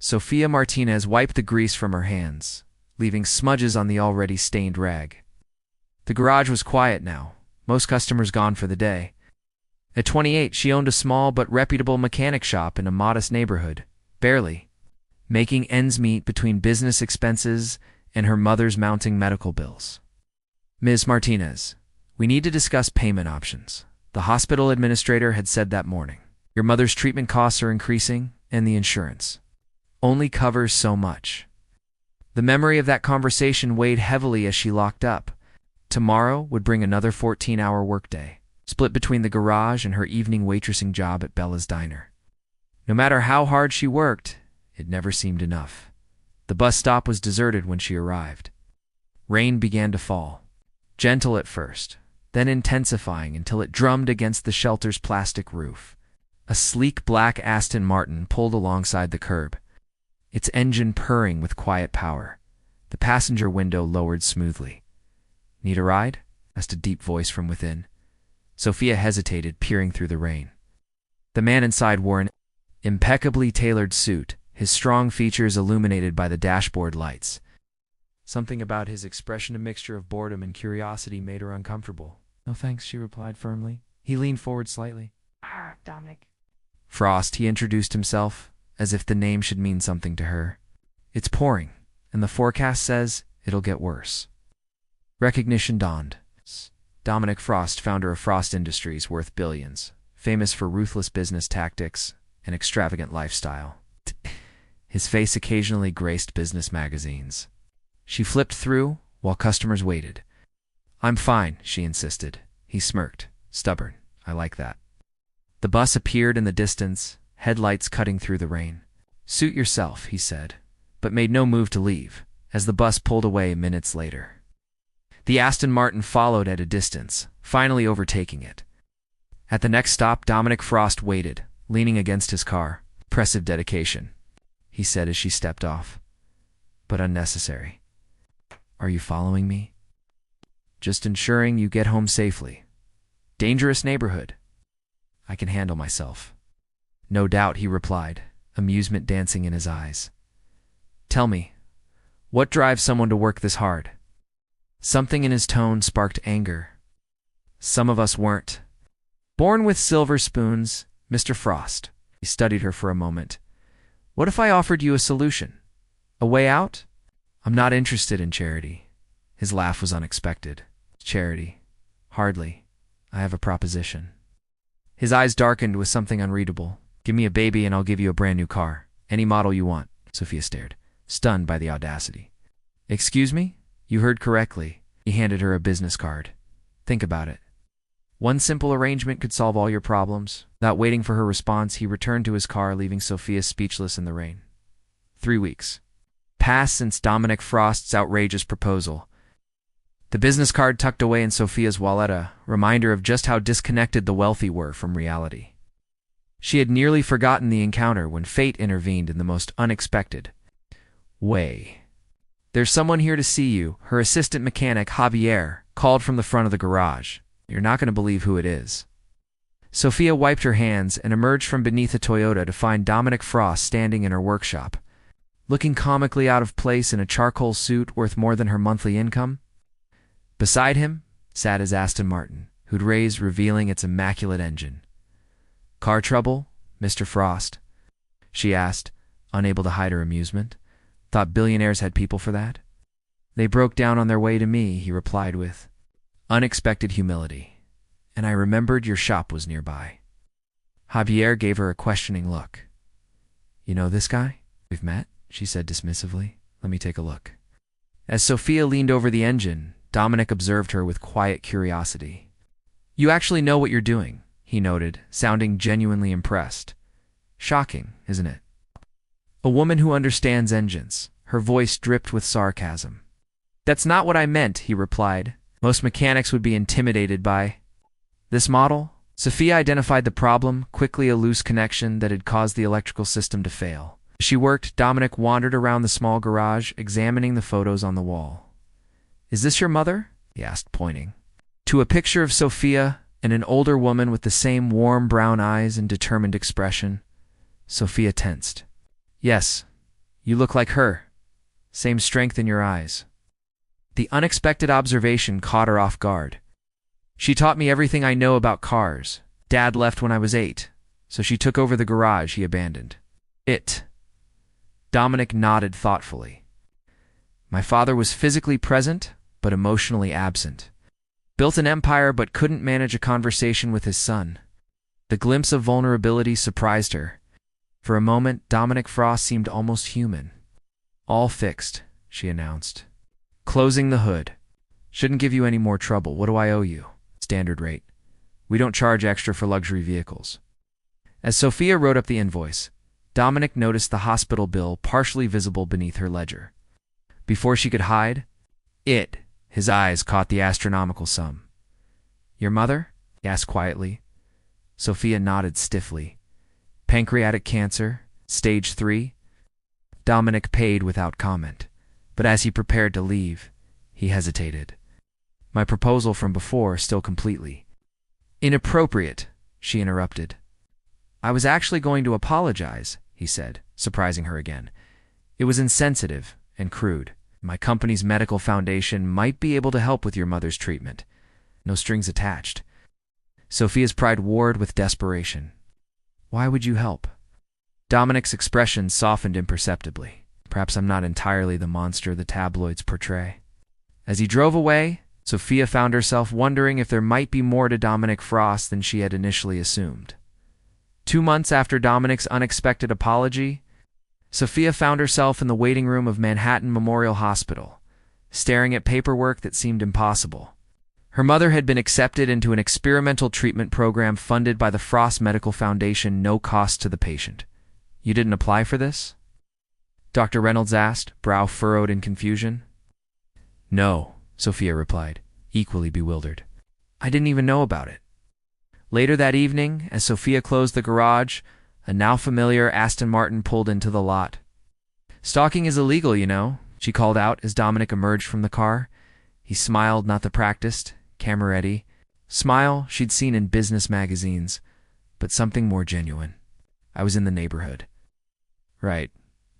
Sofia Martinez wiped the grease from her hands, leaving smudges on the already stained rag. The garage was quiet now, most customers gone for the day. At 28, she owned a small but reputable mechanic shop in a modest neighborhood, barely making ends meet between business expenses and her mother's mounting medical bills. "Ms. Martinez, we need to discuss payment options," the hospital administrator had said that morning. "Your mother's treatment costs are increasing, and the insurance only covers so much." The memory of that conversation weighed heavily as she locked up. Tomorrow would bring another 14-hour workday, split between the garage and her evening waitressing job at Bella's Diner. No matter how hard she worked, it never seemed enough. The bus stop was deserted when she arrived. Rain began to fall, gentle at first, then intensifying until it drummed against the shelter's plastic roof. A sleek black Aston Martin pulled alongside the curb, its engine purring with quiet power. The passenger window lowered smoothly. "Need a ride?" asked a deep voice from within. Sofia hesitated, peering through the rain. The man inside wore an impeccably tailored suit, his strong features illuminated by the dashboard lights. Something about his expression, a mixture of boredom and curiosity, made her uncomfortable. "No thanks," she replied firmly. He leaned forward slightly. Dominic. "Frost," he introduced himself, as if the name should mean something to her. "It's pouring, and the forecast says it'll get worse." Recognition dawned. Dominic Frost, founder of Frost Industries, worth billions, famous for ruthless business tactics and extravagant lifestyle. His face occasionally graced business magazines. She flipped through while customers waited. "I'm fine," she insisted. He smirked. "Stubborn. I like that." The bus appeared in the distance, headlights cutting through the rain. "Suit yourself," he said, but made no move to leave, as the bus pulled away minutes later. The Aston Martin followed at a distance, finally overtaking it. At the next stop, Dominic Frost waited, leaning against his car. "Impressive dedication," he said as she stepped off. "But unnecessary. Are you following me?" "Just ensuring you get home safely." "Dangerous neighborhood." "I can handle myself." "No doubt," he replied, amusement dancing in his eyes. "Tell me, what drives someone to work this hard?" Something in his tone sparked anger. "Some of us weren't born with silver spoons, Mr. Frost." He studied her for a moment. "What if I offered you a solution? A way out?" "I'm not interested in charity." His laugh was unexpected. "Charity? Hardly. I have a proposition." His eyes darkened with something unreadable. "Give me a baby and I'll give you a brand new car. Any model you want." Sofia stared, stunned by the audacity. "Excuse me? You heard correctly." He handed her a business card. "Think about it. One simple arrangement could solve all your problems." Without waiting for her response, he returned to his car, leaving Sofia speechless in the rain. 3 weeks passed since Dominic Frost's outrageous proposal. The business card tucked away in Sofia's wallet, a reminder of just how disconnected the wealthy were from reality. She had nearly forgotten the encounter when fate intervened in the most unexpected way. "There's someone here to see you," her assistant mechanic, Javier, called from the front of the garage. "You're not going to believe who it is." Sofia wiped her hands and emerged from beneath a Toyota to find Dominic Frost standing in her workshop, looking comically out of place in a charcoal suit worth more than her monthly income. Beside him sat his Aston Martin, who'd raised, revealing its immaculate engine. "Car trouble, Mr. Frost?" she asked, unable to hide her amusement. "Thought billionaires had people for that?" "They broke down on their way to me," he replied with unexpected humility. "And I remembered your shop was nearby." Javier gave her a questioning look. "You know this guy?" "We've met," she said dismissively. "Let me take a look." As Sofia leaned over the engine, Dominic observed her with quiet curiosity. "You actually know what you're doing," he noted, sounding genuinely impressed. "Shocking, isn't it?" "A woman who understands engines." Her voice dripped with sarcasm. "That's not what I meant," he replied. "Most mechanics would be intimidated by this model." Sofia identified the problem, quickly, a loose connection that had caused the electrical system to fail. As she worked, Dominic wandered around the small garage, examining the photos on the wall. "Is this your mother?" he asked, pointing to a picture of Sofia and an older woman with the same warm brown eyes and determined expression. Sofia tensed. "Yes, You look like her. Same strength in your eyes. The unexpected observation caught her off guard. She taught me everything I know about cars. Dad left when I was 8, so she took over the garage he abandoned. Dominic nodded thoughtfully. My father was physically present, but emotionally absent. Built an empire but couldn't manage a conversation with his son. The glimpse of vulnerability surprised her. For a moment, Dominic Frost seemed almost human. All fixed, she announced. Closing the hood. Shouldn't give you any more trouble. What do I owe you? Standard rate. We don't charge extra for luxury vehicles. As Sophia wrote up the invoice, Dominic noticed the hospital bill partially visible beneath her ledger. Before she could hide, his eyes caught the astronomical sum. Your mother? He asked quietly. Sophia nodded stiffly. Pancreatic cancer, stage 3. Dominic paid without comment, but as he prepared to leave, he hesitated. My proposal from before still completely. Inappropriate, she interrupted. I was actually going to apologize, he said, surprising her again. It was insensitive and crude. My company's medical foundation might be able to help with your mother's treatment. No strings attached. Sophia's pride warred with desperation. Why would you help? Dominic's expression softened imperceptibly. Perhaps I'm not entirely the monster the tabloids portray. As he drove away, Sophia found herself wondering if there might be more to Dominic Frost than she had initially assumed. 2 months after Dominic's unexpected apology, Sophia found herself in the waiting room of Manhattan Memorial Hospital, staring at paperwork that seemed impossible. Her mother had been accepted into an experimental treatment program funded by the Frost Medical Foundation, no cost to the patient. You didn't apply for this? Dr. Reynolds asked, brow furrowed in confusion. No, Sophia replied, equally bewildered. I didn't even know about it. Later that evening, as Sophia closed the garage, a now familiar Aston Martin pulled into the lot. Stalking is illegal, you know, she called out as Dominic emerged from the car. He smiled, not the practiced, camera-ready smile she'd seen in business magazines, but something more genuine. I was in the neighborhood. Right.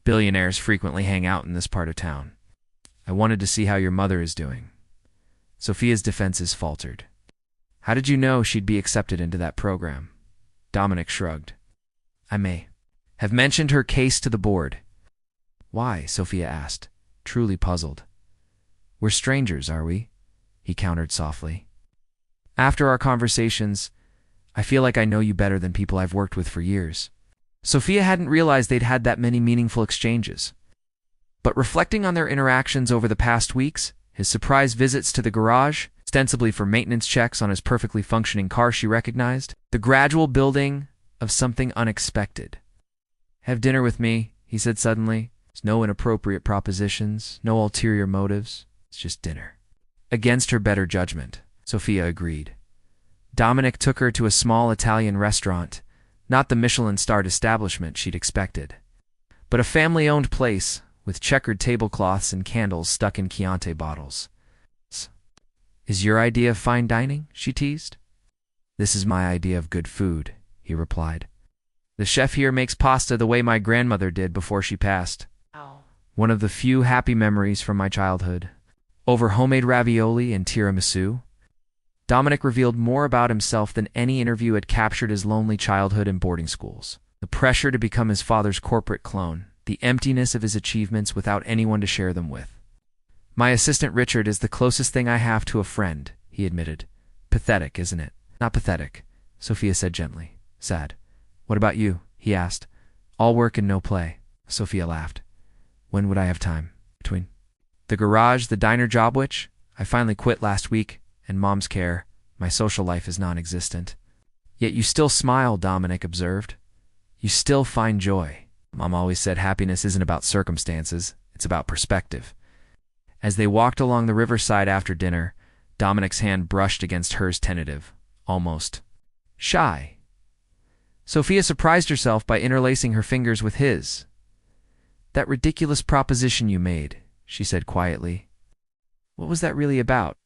Billionaires frequently hang out in this part of town. I wanted to see how your mother is doing. Sophia's defenses faltered. How did you know she'd be accepted into that program? Dominic shrugged. I may have mentioned her case to the board. Why? Sophia asked, truly puzzled. We're strangers, are we? He countered softly. After our conversations, I feel like I know you better than people I've worked with for years. Sophia hadn't realized they'd had that many meaningful exchanges. But reflecting on their interactions over the past weeks, his surprise visits to the garage, ostensibly for maintenance checks on his perfectly functioning car she recognized, the gradual building of something unexpected. Have dinner with me, he said suddenly. There's no inappropriate propositions, no ulterior motives. It's just dinner. Against her better judgment, Sophia agreed. Dominic took her to a small Italian restaurant, not the Michelin-starred establishment she'd expected, but a family-owned place with checkered tablecloths and candles stuck in Chianti bottles. Is your idea of fine dining? She teased. This is my idea of good food, he replied. The chef here makes pasta the way my grandmother did before she passed. Wow. One of the few happy memories from my childhood. Over homemade ravioli and tiramisu. Dominic revealed more about himself than any interview had captured his lonely childhood in boarding schools. The pressure to become his father's corporate clone, the emptiness of his achievements without anyone to share them with. My assistant Richard is the closest thing I have to a friend, he admitted. Pathetic, isn't it? Not pathetic, Sophia said gently. Sad. What about you? He asked. All work and no play. Sophia laughed. When would I have time? Between the garage, the diner job which I finally quit last week, and Mom's care, my social life is non-existent. Yet you still smile, Dominic observed. You still find joy. Mom always said happiness isn't about circumstances, it's about perspective. As they walked along the riverside after dinner, Dominic's hand brushed against hers tentative, almost shy. Sophia surprised herself by interlacing her fingers with his. That ridiculous proposition you made, she said quietly. What was that really about?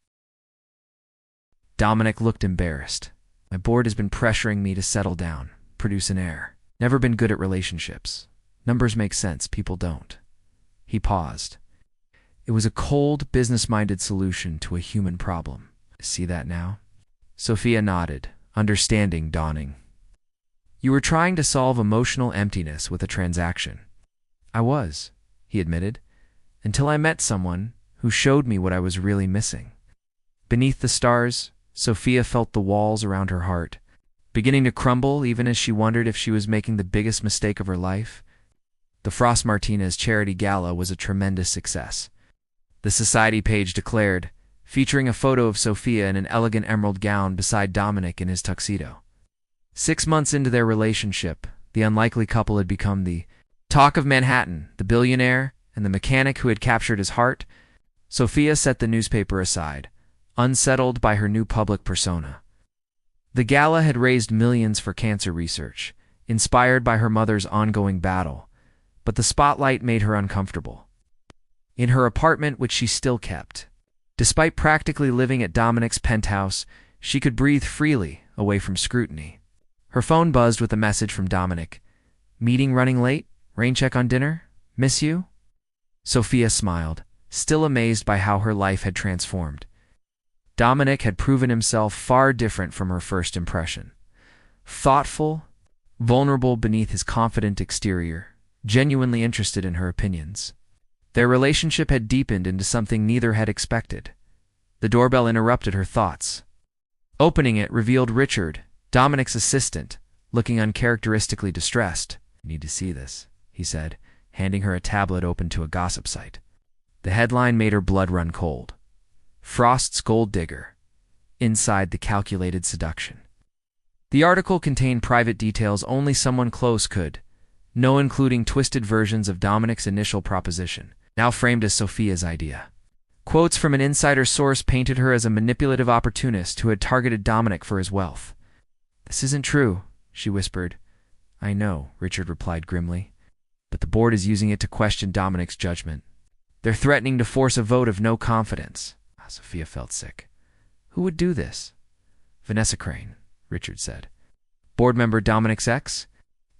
Dominic looked embarrassed. My board has been pressuring me to settle down, produce an heir. Never been good at relationships. Numbers make sense, people don't. He paused. It was a cold, business-minded solution to a human problem. See that now? Sophia nodded, understanding dawning. You were trying to solve emotional emptiness with a transaction. I was, he admitted, until I met someone who showed me what I was really missing. Beneath the stars, Sophia felt the walls around her heart beginning to crumble even as she wondered if she was making the biggest mistake of her life. The Frost Martinez charity gala was a tremendous success. The society page declared, featuring a photo of Sophia in an elegant emerald gown beside Dominic in his tuxedo. 6 months into their relationship, the unlikely couple had become the talk of Manhattan, the billionaire, and the mechanic who had captured his heart. Sophia set the newspaper aside, unsettled by her new public persona. The gala had raised millions for cancer research, inspired by her mother's ongoing battle, but the spotlight made her uncomfortable. In her apartment, which she still kept, despite practically living at Dominic's penthouse, she could breathe freely away from scrutiny. Her phone buzzed with a message from Dominic. Meeting running late? Rain check on dinner? Miss you? Sophia smiled, still amazed by how her life had transformed. Dominic had proven himself far different from her first impression. Thoughtful, vulnerable beneath his confident exterior, genuinely interested in her opinions. Their relationship had deepened into something neither had expected. The doorbell interrupted her thoughts. Opening it revealed Richard, Dominic's assistant, looking uncharacteristically distressed. Need to see this, he said, handing her a tablet open to a gossip site. The headline made her blood run cold. Frost's Gold Digger. Inside the calculated seduction. The article contained private details only someone close could know, including twisted versions of Dominic's initial proposition, now framed as Sophia's idea. Quotes from an insider source painted her as a manipulative opportunist who had targeted Dominic for his wealth. This isn't true, she whispered. I know, Richard replied grimly, but the board is using it to question Dominic's judgment. They're threatening to force a vote of no confidence. Sophia felt sick. Who would do this? Vanessa Crane, Richard said. Board member Dominic's ex?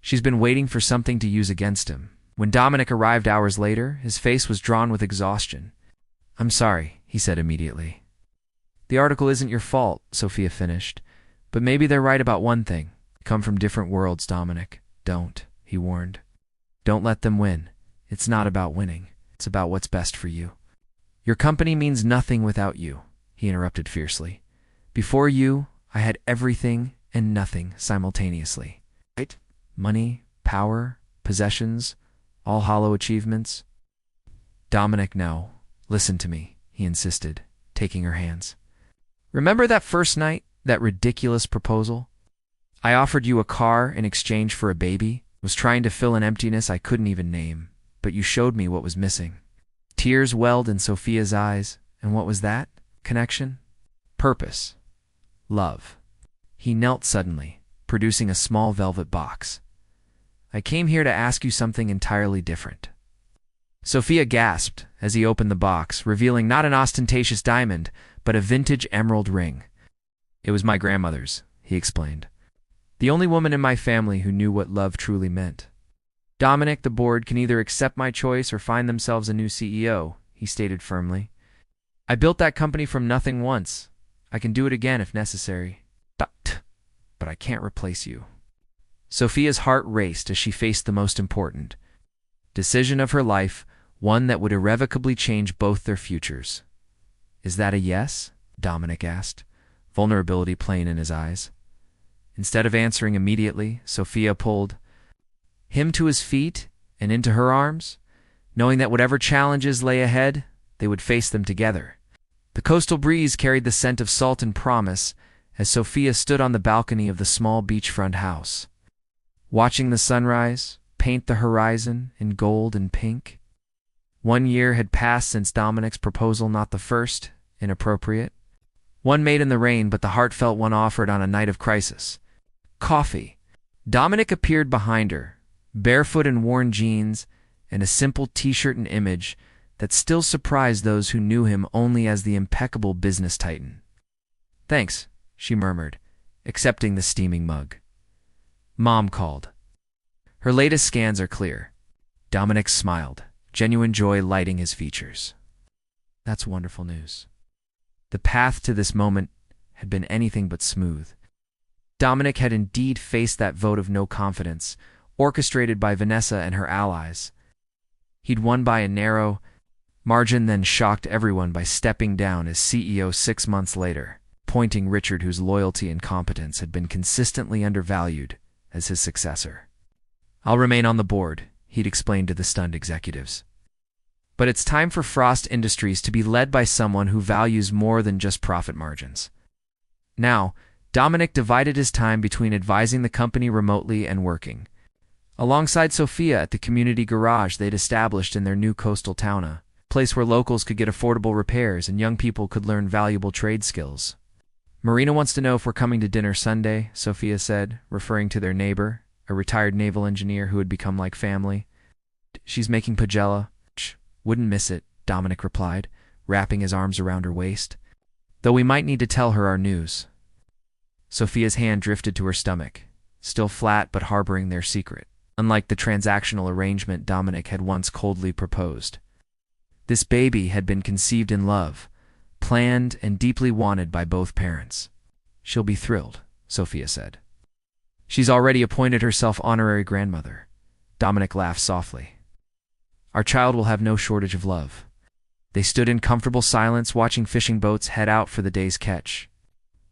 She's been waiting for something to use against him. When Dominic arrived hours later, his face was drawn with exhaustion. I'm sorry, he said immediately. The article isn't your fault, Sophia finished. But maybe they're right about one thing. Come from different worlds, Dominic. Don't, he warned. Don't let them win. It's not about winning. It's about what's best for you. Your company means nothing without you, he interrupted fiercely. Before you, I had everything and nothing simultaneously. Right? Money, power, possessions, all hollow achievements. Dominic, no. Listen to me, he insisted, taking her hands. Remember that first night, that ridiculous proposal? I offered you a car in exchange for a baby, was trying to fill an emptiness I couldn't even name, but you showed me what was missing. Tears welled in Sophia's eyes, and what was that? Connection? Purpose. Love. He knelt suddenly, producing a small velvet box. I came here to ask you something entirely different. Sophia gasped as he opened the box, revealing not an ostentatious diamond, but a vintage emerald ring. It was my grandmother's, he explained. The only woman in my family who knew what love truly meant. Dominic, the board can either accept my choice or find themselves a new CEO, he stated firmly. I built that company from nothing once. I can do it again if necessary. But I can't replace you. Sophia's heart raced as she faced the most important decision of her life, one that would irrevocably change both their futures. Is that a yes? Dominic asked, vulnerability plain in his eyes. Instead of answering immediately, Sophia pulled him to his feet and into her arms, knowing that whatever challenges lay ahead, they would face them together. The coastal breeze carried the scent of salt and promise as Sophia stood on the balcony of the small beachfront house, watching the sunrise paint the horizon in gold and pink. 1 year had passed since Dominic's proposal, not the first, inappropriate. One made in the rain, but the heartfelt one offered on a night of crisis. Coffee. Dominic appeared behind her, barefoot in worn jeans, and a simple t-shirt and image that still surprised those who knew him only as the impeccable business titan. Thanks, she murmured, accepting the steaming mug. Mom called. Her latest scans are clear. Dominic smiled, genuine joy lighting his features. That's wonderful news. The path to this moment had been anything but smooth. Dominic had indeed faced that vote of no confidence, orchestrated by Vanessa and her allies. He'd won by a narrow margin, then shocked everyone by stepping down as CEO 6 months later, appointing Richard, whose loyalty and competence had been consistently undervalued, as his successor. "I'll remain on the board," he'd explained to the stunned executives. "But it's time for Frost Industries to be led by someone who values more than just profit margins." Now, Dominic divided his time between advising the company remotely and working alongside Sophia at the community garage they'd established in their new coastal town, a place where locals could get affordable repairs and young people could learn valuable trade skills. "Marina wants to know if we're coming to dinner Sunday," Sophia said, referring to their neighbor, a retired naval engineer who had become like family. "She's making pagella. Wouldn't miss it," Dominic replied, wrapping his arms around her waist. "Though we might need to tell her our news." Sophia's hand drifted to her stomach, still flat but harboring their secret, unlike the transactional arrangement Dominic had once coldly proposed. This baby had been conceived in love, planned and deeply wanted by both parents. "She'll be thrilled," Sophia said. "She's already appointed herself honorary grandmother." Dominic laughed softly. "Our child will have no shortage of love." They stood in comfortable silence, watching fishing boats head out for the day's catch.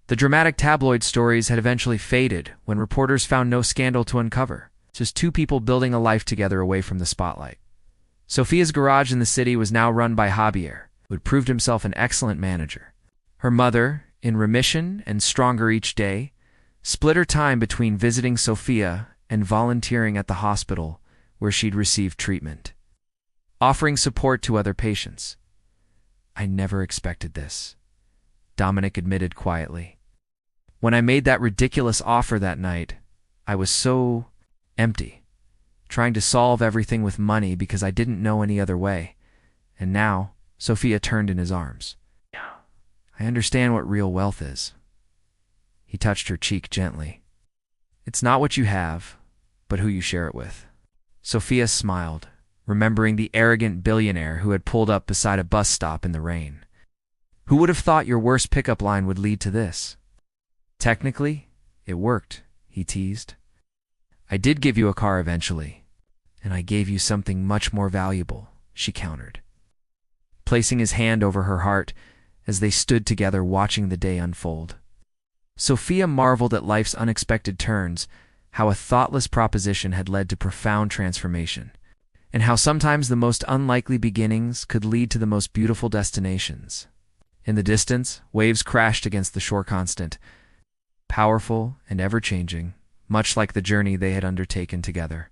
The dramatic tabloid stories had eventually faded when reporters found no scandal to uncover, just two people building a life together away from the spotlight. Sophia's garage in the city was now run by Javier, who had proved himself an excellent manager. Her mother, in remission and stronger each day, split her time between visiting Sophia and volunteering at the hospital where she'd received treatment, offering support to other patients. "I never expected this," Dominic admitted quietly. "When I made that ridiculous offer that night, I was so empty, trying to solve everything with money because I didn't know any other way. And now," Sophia turned in his arms, "I understand what real wealth is." He touched her cheek gently. "It's not what you have, but who you share it with." Sophia smiled, remembering the arrogant billionaire who had pulled up beside a bus stop in the rain. "Who would have thought your worst pickup line would lead to this?" "Technically, it worked," he teased. "I did give you a car eventually, and I gave you something much more valuable," she countered, placing his hand over her heart as they stood together watching the day unfold. Sophia marveled at life's unexpected turns, how a thoughtless proposition had led to profound transformation, and how sometimes the most unlikely beginnings could lead to the most beautiful destinations. In the distance, waves crashed against the shore constant, powerful and ever-changing, much like the journey they had undertaken together.